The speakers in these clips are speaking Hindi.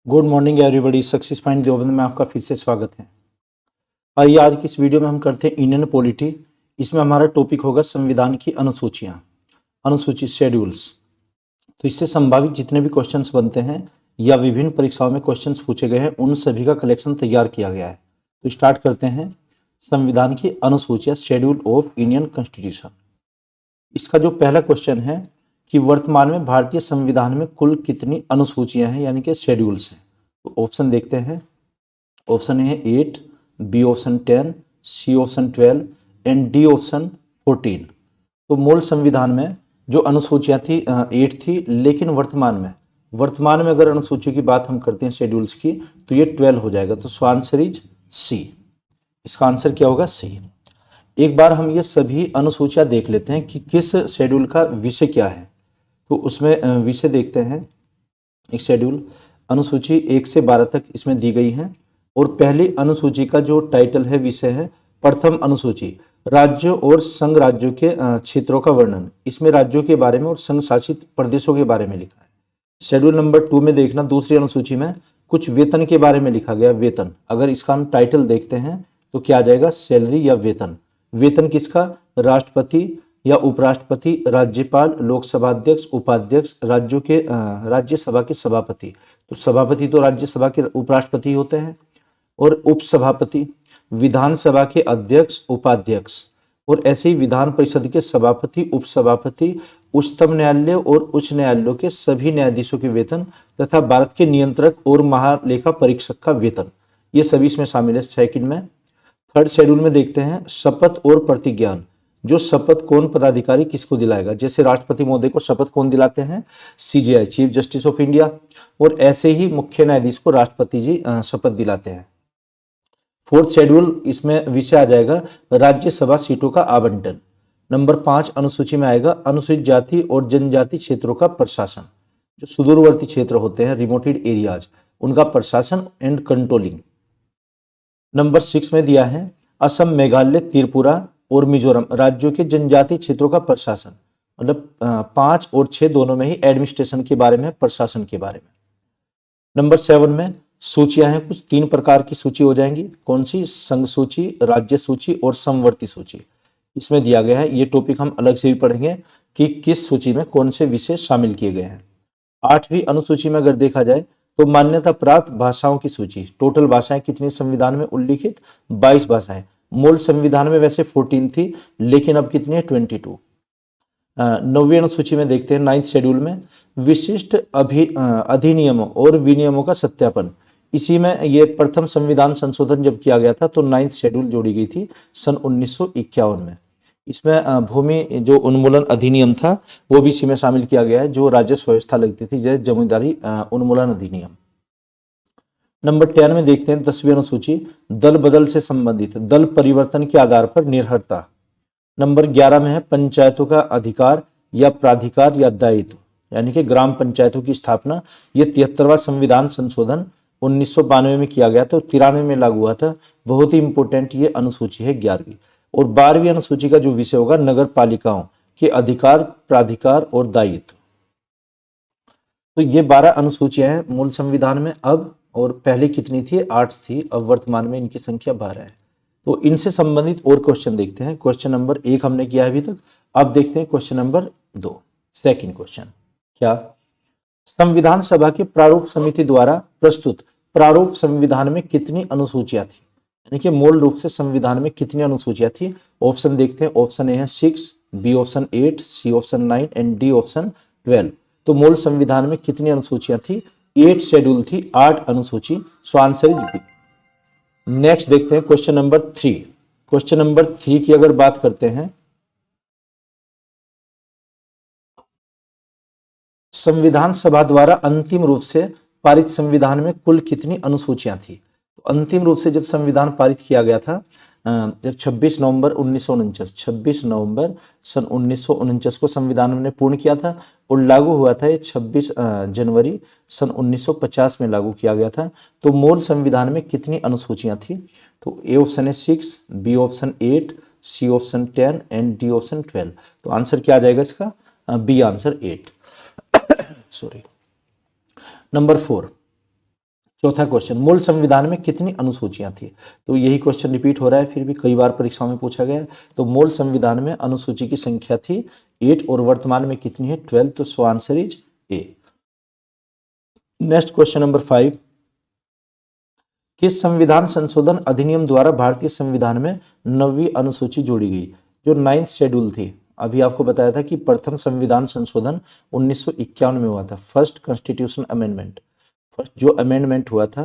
Good morning everybody. Success point Deoband में आपका फिर से स्वागत है। आइए आज की इस वीडियो में हम करते हैं इंडियन पॉलिटी। इसमें हमारा टॉपिक होगा संविधान की अनुसूचियां, अनुसूची शेड्यूल्स। तो इससे संभावित जितने भी क्वेश्चंस बनते हैं या विभिन्न परीक्षाओं में क्वेश्चंस पूछे गए हैं उन सभी का कलेक्शन तैयार किया गया है। तो स्टार्ट करते हैं। संविधान की अनुसूचियां, शेड्यूल ऑफ इंडियन कॉन्स्टिट्यूशन। इसका जो पहला क्वेश्चन है कि वर्तमान में भारतीय संविधान में कुल कितनी अनुसूचियां हैं यानी कि शेड्यूल्स हैं। तो ऑप्शन देखते हैं। ऑप्शन ए है 8, B option 10, C option 12 and D option 14। तो मूल संविधान में जो अनुसूचियां थी 8 थी, लेकिन वर्तमान में अगर अनुसूची की बात हम करते हैं शेड्यूल्स की तो ये 12 हो जाएगा। तो आंसर इज सी। इसका आंसर क्या होगा? सी। एक बार हम ये सभी अनुसूचियां देख लेते हैं कि किस शेड्यूल का विषय क्या है। तो उसमें विषय देखते हैं। एक शेड्यूल अनुसूची 1 से 12 तक इसमें दी गई है और पहली अनुसूची का जो टाइटल है, विषय है प्रथम अनुसूची, राज्यों और संघ राज्यों के क्षेत्रों का वर्णन। इसमें राज्यों के बारे में और संघ शासित प्रदेशों के बारे में लिखा है। शेड्यूल नंबर 2 में देखना, दूसरी अनुसूची में कुछ वेतन के बारे में लिखा गया। वेतन, अगर इसका हम टाइटल देखते हैं तो क्या आ जाएगा? सैलरी या वेतन। वेतन किसका? राष्ट्रपति या उपराष्ट्रपति, राज्यपाल, लोकसभा अध्यक्ष, उपाध्यक्ष, राज्यों के राज्यसभा के सभापति। तो सभापति तो राज्यसभा के उपराष्ट्रपति होते हैं, और उपसभापति विधानसभा के अध्यक्ष, उपाध्यक्ष, और ऐसे ही विधान परिषद के सभापति, उपसभापति, उच्चतम न्यायालय और उच्च न्यायालयों के सभी न्यायाधीशों के वेतन तथा भारत के नियंत्रक और महालेखा परीक्षक का वेतन, ये सभी इसमें शामिल है। सेकंड में, थर्ड शेड्यूल में देखते हैं शपथ और प्रतिज्ञान। जो शपथ कौन पदाधिकारी किसको दिलाएगा? जैसे राष्ट्रपति महोदय को शपथ कौन दिलाते हैं? CJI, chief justice of India, और ऐसे ही मुख्य न्यायाधीश को राष्ट्रपति जी शपथ दिलाते हैं। फोर्थ शेड्यूल, इसमें विषय आ जाएगा राज्यसभा सीटों का आवंटन। नंबर 5 अनुसूची में आएगा अनुसूचित जाति और जनजाति क्षेत्रों का प्रशासन। जो सुदूरवर्ती क्षेत्र होते हैं, रिमोटेड एरियाज, उनका प्रशासन एंड कंट्रोलिंग। नंबर 6 में दिया है असम, मेघालय, त्रिपुरा और मिजोरम राज्यों के जनजातीय क्षेत्रों का प्रशासन। मतलब 5 और 6 दोनों में ही एडमिनिस्ट्रेशन के बारे में, प्रशासन के बारे में। नंबर 7 में सूचियां हैं कुछ 3 प्रकार की सूची हो जाएंगी। कौन सी? संघ सूची, राज्य सूची और समवर्ती सूची। इसमें दिया गया है, ये टॉपिक हम अलग से भी पढ़ेंगे कि किस सूची में कौन से विषय शामिल किए गए हैं। 8वीं अनुसूची में अगर देखा जाए तो मान्यता प्राप्त भाषाओं की सूची। टोटल भाषाएं कितनी संविधान में उल्लिखित? 22 भाषाएं। मूल संविधान में वैसे 14 थी, लेकिन अब कितनी है? 22। 9वीं अनुसूची में देखते हैं 9th शेड्यूल में विशिष्ट अधिनियमों और विनियमों का सत्यापन। इसी में ये प्रथम संविधान संशोधन जब किया गया था तो 9th शेड्यूल जोड़ी गई थी सन 1951 में। इसमें भूमि जो उन्मूलन अधिनियम था वो भी इसी में शामिल किया गया है, जो राजस्व व्यवस्था लगती थी, जैसे जमींदारी उन्मूलन अधिनियम। नंबर 10 में देखते हैं 10वीं अनुसूची दल बदल से संबंधित, दल परिवर्तन के आधार पर निर्भरता। नंबर 11 में है पंचायतों का अधिकार या प्राधिकार या दायित्व, यानी कि ग्राम पंचायतों की स्थापना। ये 73वां संविधान संशोधन 1992 में किया गया था, 93 में लागू हुआ था। बहुत ही इंपॉर्टेंट ये अनुसूची है 11वीं। और 12वीं अनुसूची का जो विषय होगा नगर पालिकाओं के अधिकार, प्राधिकार और दायित्व। तो ये 12 अनुसूचियां हैं मूल संविधान में अब, और पहले कितनी थी? 8 थी, अब वर्तमान में इनकी संख्या 12 है। तो इनसे संबंधित और क्वेश्चन देखते हैं। क्वेश्चन नंबर 1 हमने किया है अभी तक, अब देखते हैं क्वेश्चन नंबर 2। सेकंड क्वेश्चन क्या? संविधान सभा की प्रारूप समिति द्वारा प्रस्तुत प्रारूप संविधान में कितनी अनुसूचियां थी? यानी कि मूल रूप से संविधान में कितनी अनुसूचियां थी? ऑप्शन देखते हैं। ऑप्शन ए है 6, B option 8, C option 9 and D option 12। तो मूल संविधान में कितनी अनुसूचियां थी? 8 शेड्यूल थी, 8 अनुसूची। So answer is B. Next देखते हैं क्वेश्चन नंबर 3। क्वेश्चन नंबर 3 की अगर बात करते हैं, संविधान सभा द्वारा अंतिम रूप से पारित संविधान में कुल कितनी अनुसूचियां थी? तो अंतिम रूप से जब संविधान पारित किया गया था, जब 26 नवंबर 1949, 26 नवंबर सन 1949 को संविधान ने पूर्ण किया था, और लागू हुआ था ये 26 जनवरी सन 1950 में लागू किया गया था। तो मूल संविधान में कितनी अनुसूचियां थी? तो ए ऑप्शन है 6, B option 8, C option 10 and D option 12। तो आंसर क्या आ जाएगा इसका? B answer 8। सॉरी। नंबर 4, चौथा क्वेश्चन, मूल संविधान में कितनी अनुसूचियां थी? तो यही क्वेश्चन रिपीट हो रहा है, फिर भी कई बार परीक्षाओं में पूछा गया है। तो मूल संविधान में अनुसूची की संख्या थी 8 और वर्तमान में कितनी है? 12। तो so answer is a. Next question number 5, किस संविधान संशोधन अधिनियम द्वारा भारतीय संविधान में 9वीं अनुसूची जोड़ी गई? जो 9th शेड्यूल थी, अभी आपको बताया था कि प्रथम संविधान संशोधन 1951 में हुआ था, फर्स्ट कॉन्स्टिट्यूशन अमेंडमेंट। फर्स्ट जो अमेंडमेंट हुआ था,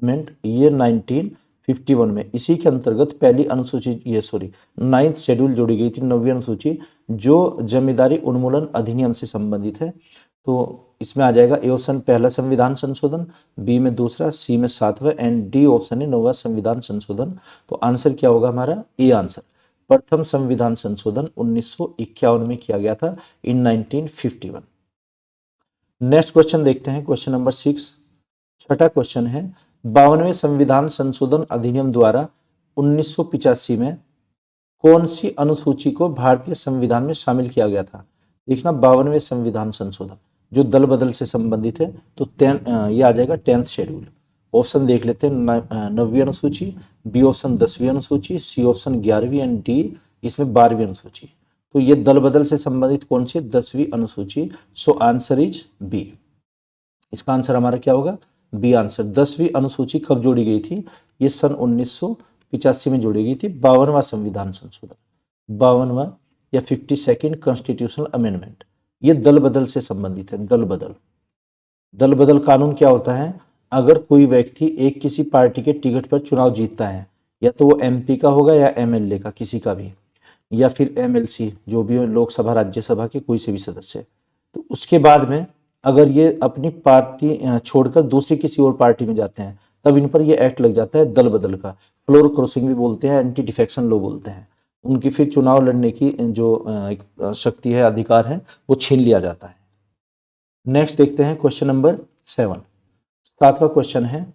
अमेंड ये 1951 में, इसी के अंतर्गत पहली अनुसूची, ये सॉरी 9th शेड्यूल जोड़ी गई थी, 9वीं अनुसूची, जो जमींदारी उन्मूलन अधिनियम से संबंधित है। तो इसमें आ जाएगा ए ऑप्शन पहला संविधान संशोधन, बी में दूसरा, सी में 7वां एंड डी ऑप्शन है 9वां संविधान संशोधन। तो आंसर क्या होगा हमारा? A answer. प्रथम संविधान संशोधन 1951 में किया गया था, इन 1951। नेक्स्ट क्वेश्चन देखते हैं, क्वेश्चन नंबर 6, छठा क्वेश्चन है, 52वें संविधान संशोधन अधिनियम द्वारा 1985 में कौन सी अनुसूची को भारतीय संविधान में शामिल किया गया था? देखना, 52वें संविधान संशोधन जो दल बदल से संबंधित है, तो ये आ जाएगा 10th शेड्यूल। ऑप्शन देख लेते हैं, 9वीं अनुसूची, बी ऑप्शन 10वीं अनुसूची, सी ऑप्शन 11वीं एंड डी इसमें 12वीं अनुसूची। तो ये दल बदल से संबंधित कौन सी? 10वीं अनुसूची। So answer is B. इसका आंसर हमारा क्या होगा? B answer. 10वीं अनुसूची कब जोड़ी गई थी? ये सन 1985 में जोड़ी गई थी, 52वां संविधान संशोधन, 52वां या 52nd कॉन्स्टिट्यूशनल अमेंडमेंट। ये दल बदल से संबंधित है। दल बदल, दल बदल कानून क्या होता है? अगर कोई व्यक्ति एक किसी पार्टी के टिकट पर चुनाव जीतता है, या तो वो एमपी का होगा या एमएलए का, किसी का भी, या फिर एमएलसी जो भी हो, लोकसभा राज्यसभा के कोई से भी सदस्य, तो उसके बाद में अगर ये अपनी पार्टी छोड़कर दूसरी किसी और पार्टी में जाते हैं, तब इन पर ये एक्ट लग जाता है दल बदल का। फ्लोर क्रॉसिंग भी बोलते हैं, एंटी डिफेक्शन लॉ बोलते हैं। उनकी फिर चुनाव लड़ने की जो एक शक्ति है, अधिकार है, वो छीन लिया जाता है। नेक्स्ट देखते हैं क्वेश्चन नंबर 7, 7वां क्वेश्चन है,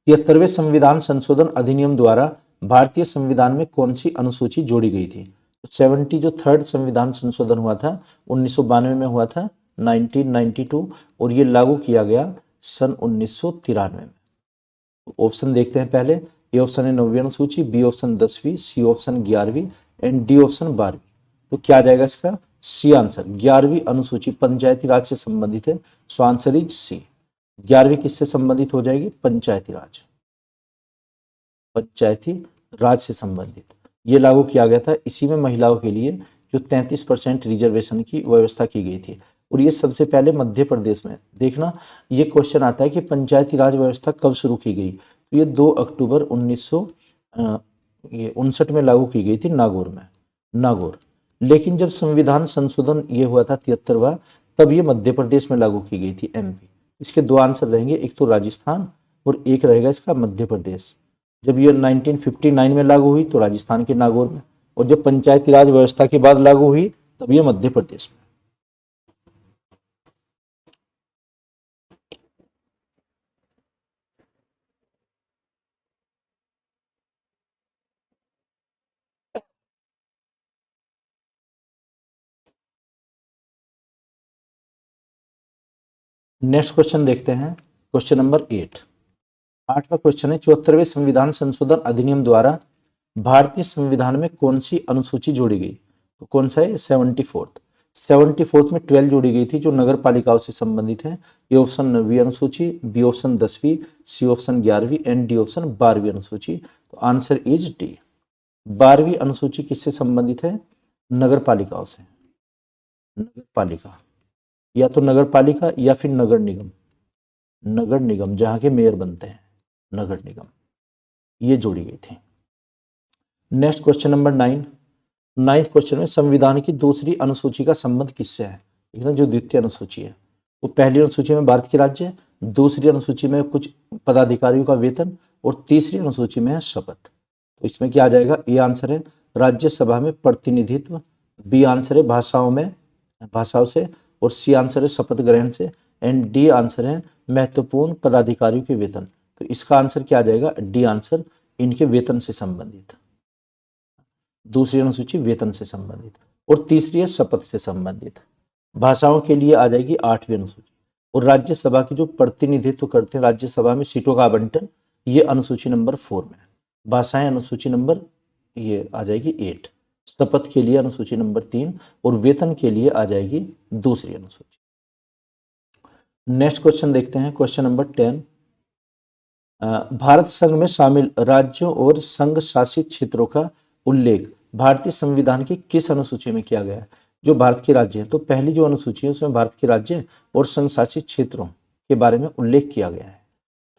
73वें संविधान संशोधन अधिनियम द्वारा भारतीय संविधान में कौन सी अनुसूची जोड़ी गई थी? 70 जो थर्ड संविधान संशोधन हुआ था 1992 में हुआ था, 1992, और ये लागू किया गया सन 1993 में। ऑप्शन देखते हैं पहले, ए ऑप्शन है 9वीं अनुसूची, बी ऑप्शन 10वीं, सी ऑप्शन 11वीं एंड डी ऑप्शन 12वीं। तो क्या आ जाएगा इसका? C answer. 11वीं अनुसूची पंचायती राज से संबंधित है, सो आंसर इज सी। 11वीं किससे संबंधित हो जाएगी? पंचायती राज, पंचायती राज से संबंधित। ये लागू किया गया था, इसी में महिलाओं के लिए जो 33% रिजर्वेशन की व्यवस्था की गई थी, और ये सबसे पहले मध्य प्रदेश में। देखना, ये क्वेश्चन आता है कि पंचायती राज व्यवस्था कब शुरू की गई? तो ये 2 अक्टूबर 1959 में लागू की गई थी, नागौर में, नागौर। लेकिन जब संविधान संशोधन ये हुआ था 73वां, तब ये मध्य प्रदेश में लागू की गई थी, एमपी। इसके दो आंसर रहेंगे, एक तो राजस्थान और एक रहेगा इसका मध्य प्रदेश। जब ये 1959 में लागू हुई तो राजस्थान के नागौर में, और जब पंचायती राज व्यवस्था के बाद लागू हुई तब ये मध्य प्रदेश में। नेक्स्ट क्वेश्चन देखते हैं, क्वेश्चन नंबर 8, 8वां क्वेश्चन है, 74वें संविधान संशोधन अधिनियम द्वारा भारतीय संविधान में कौन सी अनुसूची जोड़ी गई? तो कौन सा है? 74th में 12 जोड़ी गई थी, जो नगर पालिकाओं से संबंधित है। ए ऑप्शन 9वीं अनुसूची, बी ऑप्शन 10वीं, सी ऑप्शन 11वीं एंड डी ऑप्शन 12वीं अनुसूची। तो आंसर इज डी। 12वीं अनुसूची किससे संबंधित है? नगर पालिकाओं से। नगर पालिका, या तो नगर पालिका या फिर नगर निगम, नगर निगम जहां के मेयर बनते हैं, नगर निगम, ये जोड़ी गई थी। Next question number 9, 9th question में, संविधान की दूसरी अनुसूची का संबंध किससे है? ठीक है, जो द्वितीय अनुसूची है वो पहली अनुसूची में भारत के राज्य, दूसरी अनुसूची में कुछ पदाधिकारियों का वेतन, और तीसरी अनुसूची में है शपथ। तो इसमें क्या आ जाएगा? ए आंसर है राज्यसभा में प्रतिनिधित्व, बी आंसर है भाषाओं से, और सी आंसर है शपथ ग्रहण से, एंड डी आंसर है महत्वपूर्ण पदाधिकारियों के वेतन। तो इसका आंसर क्या आ जाएगा? डी आंसर, इनके वेतन से संबंधित। दूसरी अनुसूची वेतन से संबंधित, और तीसरी है शपथ से संबंधित। भाषाओं के लिए आ जाएगी 8वीं अनुसूची, और राज्यसभा की जो प्रतिनिधित्व करते हैं राज्यसभा में सीटों का आवंटन, ये अनुसूची नंबर 4 में। भाषाएं अनुसूची नंबर ये आ जाएगी 8, शपथ के लिए अनुसूची नंबर 3 और वेतन के लिए आ जाएगी दूसरी अनुसूची। नेक्स्ट क्वेश्चन देखते हैं, क्वेश्चन नंबर 10। भारत संघ में शामिल राज्यों और संघ शासित क्षेत्रों का उल्लेख भारतीय संविधान की किस अनुसूची में किया गया है? जो भारत के राज्य है, तो पहली जो अनुसूची है उसमें भारत के राज्य और संघ शासित क्षेत्रों के बारे में उल्लेख किया गया है।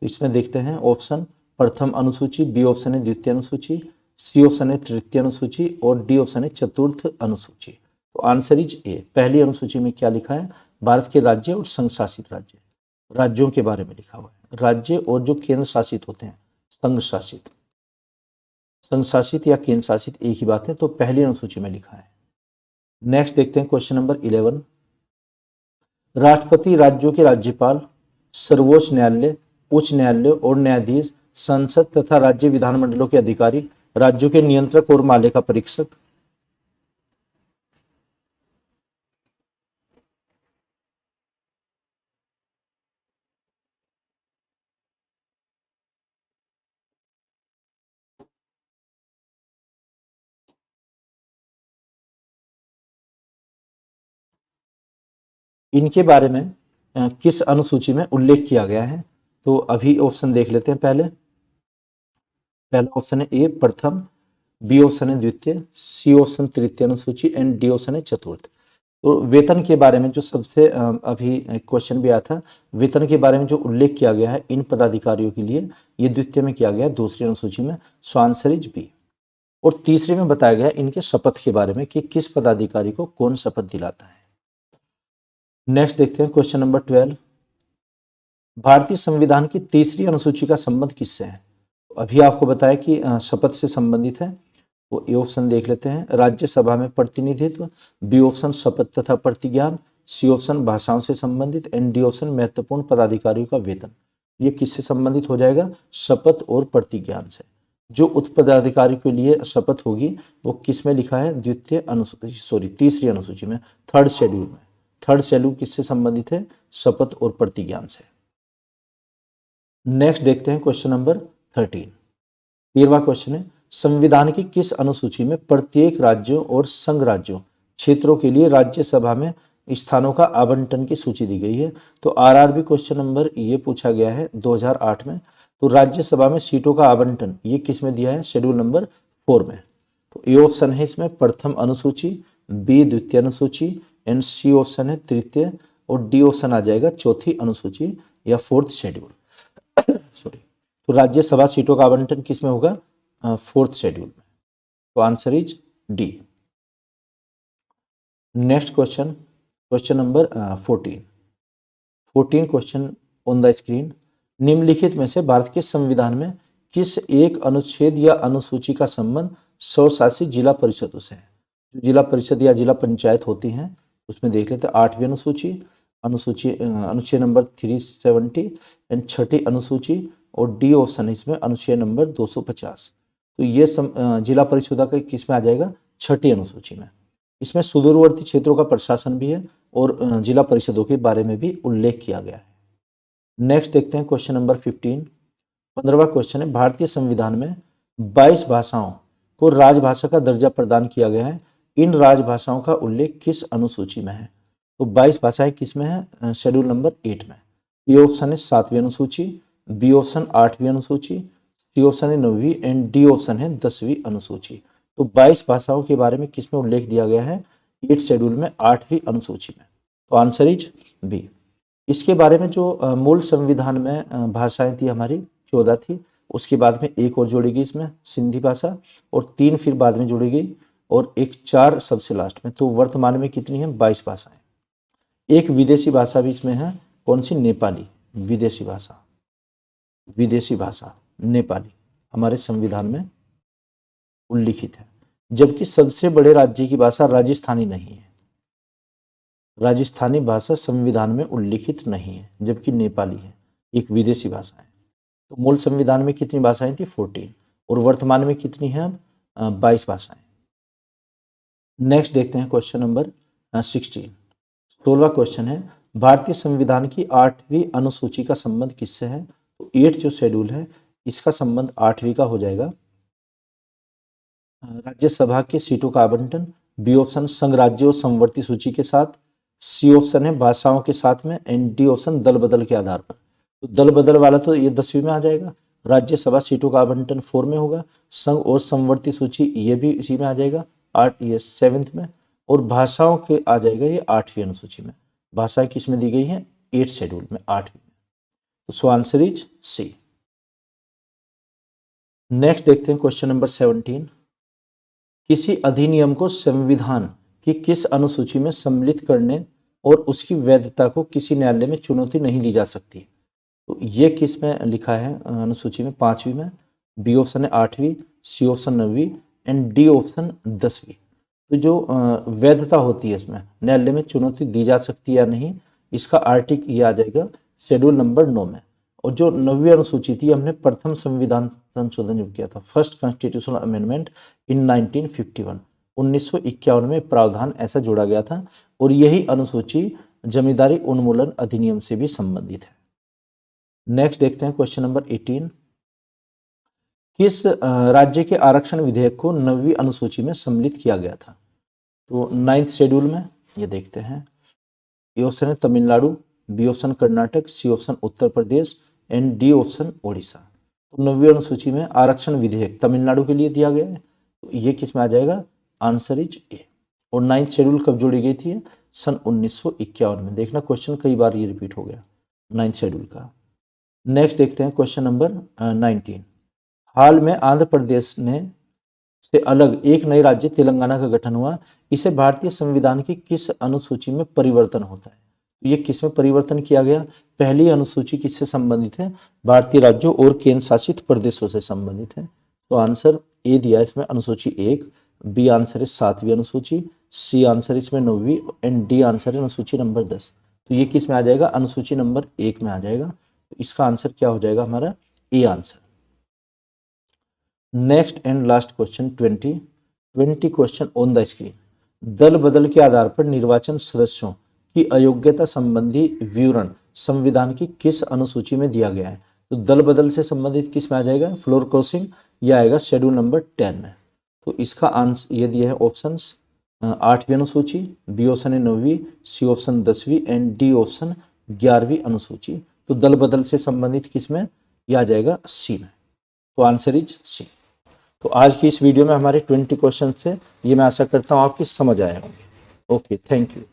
तो इसमें देखते हैं ऑप्शन, प्रथम अनुसूची, बी ऑप्शन है द्वितीय अनुसूची, सी ऑप्शन है तृतीय अनुसूची और डी ऑप्शन है चतुर्थ अनुसूची। तो आंसर इज ए। पहली अनुसूची में क्या लिखा है? भारत के राज्य और संघ शासित राज्य, राज्यों के बारे में लिखा हुआ है। राज्य और जो केंद्र शासित होते हैं, संघ शासित, संघ शासित या केंद्र शासित एक ही बात है, तो पहली अनुसूची में लिखा है। नेक्स्ट देखते हैं क्वेश्चन नंबर 11। राष्ट्रपति, राज्यों के राज्यपाल, सर्वोच्च न्यायालय, उच्च न्यायालय और न्यायाधीश, संसद तथा राज्य विधानमंडलों के अधिकारी, राज्यों के नियंत्रक और माल्य का परीक्षक। इनके बारे में किस अनुसूची में उल्लेख किया गया है? तो अभी ऑप्शन देख लेते हैं। पहला ऑप्शन है ए प्रथम, बी ऑप्शन है द्वितीय, सी ऑप्शन तृतीय अनुसूची एंड डी ऑप्शन है चतुर्थ। तो वेतन के बारे में जो सबसे अभी क्वेश्चन भी आया था, वेतन के बारे में जो उल्लेख किया गया है इन पदाधिकारियों के लिए, ये द्वितीय में किया गया है, दूसरी अनुसूची में। So answer is B. और तीसरे में बताया गया इनके शपथ के बारे में कि किस पदाधिकारी को कौन शपथ दिलाता है। नेक्स्ट देखते हैं क्वेश्चन नंबर 12। भारतीय संविधान की तीसरी अनुसूची का संबंध किससे है? अभी आपको बताया कि शपथ से संबंधित है, तो ए ऑप्शन देख लेते हैं, राज्यसभा में प्रतिनिधित्व, बी ऑप्शन शपथ तथा प्रतिज्ञान, सी ऑप्शन भाषाओं से संबंधित एंड डी ऑप्शन महत्वपूर्ण पदाधिकारियों का वेतन। ये किससे संबंधित हो जाएगा? शपथ और प्रतिज्ञान से। जो उच्च पदाधिकारी के लिए शपथ होगी वो किस में लिखा है? द्वितीय अनुसूची, तीसरी अनुसूची में, थर्ड शेड्यूल में। थर्ड शेड्यूल किससे संबंधित है? शपथ और प्रतिज्ञान से। नेक्स्ट देखते हैं क्वेश्चन नंबर 13। 13वां क्वेश्चन है, संविधान की किस अनुसूची में प्रत्येक राज्यों और संघ राज्यों क्षेत्रों के लिए राज्यसभा में स्थानों का आवंटन की सूची दी गई है? तो आरआरबी क्वेश्चन नंबर ये पूछा गया है 2008 में। तो राज्यसभा में सीटों का आवंटन ये किस में दिया है? शेड्यूल नंबर 4 में। तो ए ऑप्शन है इसमें प्रथम अनुसूची, बी द्वितीय अनुसूची एंड सी ऑप्शन है तृतीय और डी ऑप्शन आ जाएगा चौथी अनुसूची या फोर्थ शेड्यूल। सॉरी। तो राज्यसभा सीटों का आवंटन किस में होगा? फोर्थ शेड्यूल में। तो answer is D. Next question, question number 14 question on the screen. निम्नलिखित में से भारत के संविधान में किस एक अनुच्छेद या अनुसूची का संबंध स्वशासित जिला परिषदों से है? जो जिला परिषद या जिला पंचायत होती हैं उसमें देख लेते हैं 8वीं अनुच्छेद नंबर 370 एंड छठी अनुसूची और डी ऑप्शन है इसमें अनुच्छेद नंबर 250। तो ये जिला परिषद का किस में आ जाएगा? छठी अनुसूची में। इसमें सुदूरवर्ती क्षेत्रों का प्रशासन भी है और जिला परिषदों के बारे में भी उल्लेख किया गया है। नेक्स्ट देखते हैं क्वेश्चन नंबर 15। 15वां क्वेश्चन है, भारतीय संविधान में 22 भाषाओं को राजभाषा का दर्जा प्रदान किया गया है। इन राजभाषाओं का उल्लेख किस अनुसूची में है? तो 22 भाषाएं किस में है? शेड्यूल नंबर 8 में। ए ऑप्शन है 7वीं अनुसूची, बी ऑप्शन 8वीं अनुसूची, सी ऑप्शन है 9वीं एंड डी ऑप्शन है 10वीं अनुसूची। तो 22 भाषाओं के बारे में किस में उल्लेख दिया गया है? 8 शेड्यूल में 8वीं अनुसूची में। तो आंसर इज बी। इसके बारे में जो मूल संविधान में भाषाएं थी हमारी 14 थी, उसके बाद में एक और जोड़ी गई इसमें सिंधी भाषा और 3 फिर बाद में जोड़ी गई और एक 4 सबसे लास्ट में। तो वर्तमान में कितनी है? 22 भाषाएं। एक विदेशी भाषा भी इसमें है, कौन सी? नेपाली। विदेशी भाषा नेपाली हमारे संविधान में उल्लिखित है। जबकि सबसे बड़े राज्य की भाषा राजस्थानी नहीं है, राजस्थानी भाषा संविधान में उल्लिखित नहीं है, जबकि नेपाली है, एक विदेशी भाषा है। तो मूल संविधान में कितनी भाषाएं थी? 14 और वर्तमान में कितनी है? 22 भाषाएं। नेक्स्ट देखते हैं क्वेश्चन नंबर 16। 16वां क्वेश्चन है, भारतीय संविधान की 8वीं अनुसूची का संबंध किससे है? तो 8 जो शेड्यूल है इसका संबंध 8वीं का हो जाएगा। राज्यसभा की सीटों का आवंटन, बी ऑप्शन संघ राज्य और समवर्ती सूची के साथ, सी ऑप्शन है भाषाओं के साथ में, एंड डी ऑप्शन दल बदल के आधार पर। तो दल बदल वाला तो ये 10वीं में आ जाएगा, राज्यसभा सीटों का आवंटन 4 में होगा, संघ और समवर्ती सूची ये भी इसी में आ जाएगा 8 ये 7th में, और भाषाओं के आ जाएगा ये 8वीं अनुसूची में। भाषाएं किस में दी गई है? 8 शेड्यूल में, 8वीं में। तो so answer is C. Next देखते हैं क्वेश्चन नंबर 17। किसी अधिनियम को संविधान की किस अनुसूची में सम्मिलित करने और उसकी वैधता को किसी न्यायालय में चुनौती नहीं दी जा सकती? तो ये किस में लिखा है अनुसूची में? 5वीं में, बी ऑप्शन है 8वीं, सी ऑप्शन 9वीं, एंड डी ऑप्शन 10वीं। तो जो वैधता होती है इसमें न्यायालय में चुनौती दी जा सकती है या नहीं, इसका आर्टिकल ये आ जाएगा शेड्यूल नंबर 9 में। और जो 9वीं अनुसूची थी हमने प्रथम संविधान संशोधन जो किया था, फर्स्ट कॉन्स्टिट्यूशनल अमेंडमेंट इन 1951, 1951 में प्रावधान ऐसा जोड़ा गया था, और यही अनुसूची जमींदारी उन्मूलन अधिनियम से भी संबंधित है। नेक्स्ट देखते हैं क्वेश्चन नंबर 18। किस राज्य के आरक्षण विधेयक को 9वीं अनुसूची में सम्मिलित किया गया था? तो 9th शेड्यूल में ये देखते हैं। ए ऑप्शन है Tamil Nadu, B option Karnataka, C option Uttar Pradesh, and D option Odisha. तो 9वीं अनुसूची में आरक्षण विधेयक तमिलनाडु के लिए दिया गया है, तो ये किस में आ जाएगा? Answer is a. और 9th शेड्यूल कब जोड़ी गई थी? सन 1951 में। देखना क्वेश्चन कई बार ये रिपीट हो गया 9th शेड्यूल का। नेक्स्ट देखते हैं क्वेश्चन नंबर 19। हाल में आंध्र प्रदेश ने से अलग एक नए राज्य तेलंगाना का गठन हुआ, इसे भारतीय संविधान की किस अनुसूची में परिवर्तन होता है? तो ये किस में परिवर्तन किया गया? पहली अनुसूची किससे संबंधित है? भारतीय राज्यों और केंद्र शासित प्रदेशों से संबंधित है। तो आंसर ए दिया इसमें अनुसूची 1, बी आंसर है 7वीं अनुसूची, सी आंसर इसमें 9वीं, एंड डी आंसर है अनुसूची नंबर 10। तो ये किस में आ जाएगा? अनुसूची नंबर 1 में आ जाएगा। तो इसका आंसर क्या हो जाएगा हमारा? A answer. Next and last question 20 question on the screen. दल बदल के आधार पर निर्वाचन सदस्यों की अयोग्यता संबंधी विवरण संविधान की किस अनुसूची में दिया गया है? तो दल बदल से संबंधित किस में आ जाएगा? फ्लोर क्रॉसिंग, यह आएगा शेड्यूल नंबर 10 में। तो इसका आंसर ये दिया है ऑप्शंस 8वीं अनुसूची, बी ऑप्शन है 9वीं, सी ऑप्शन 10वीं, एंड डी ऑप्शन 11वीं अनुसूची। तो दल बदल से संबंधित किस में? यह आ जाएगा सी में। तो आंसर इज सी। तो आज की इस वीडियो में हमारे 20 क्वेश्चन थे, ये मैं आशा करता हूँ आपकी समझ आए होंगे। Okay, thank you.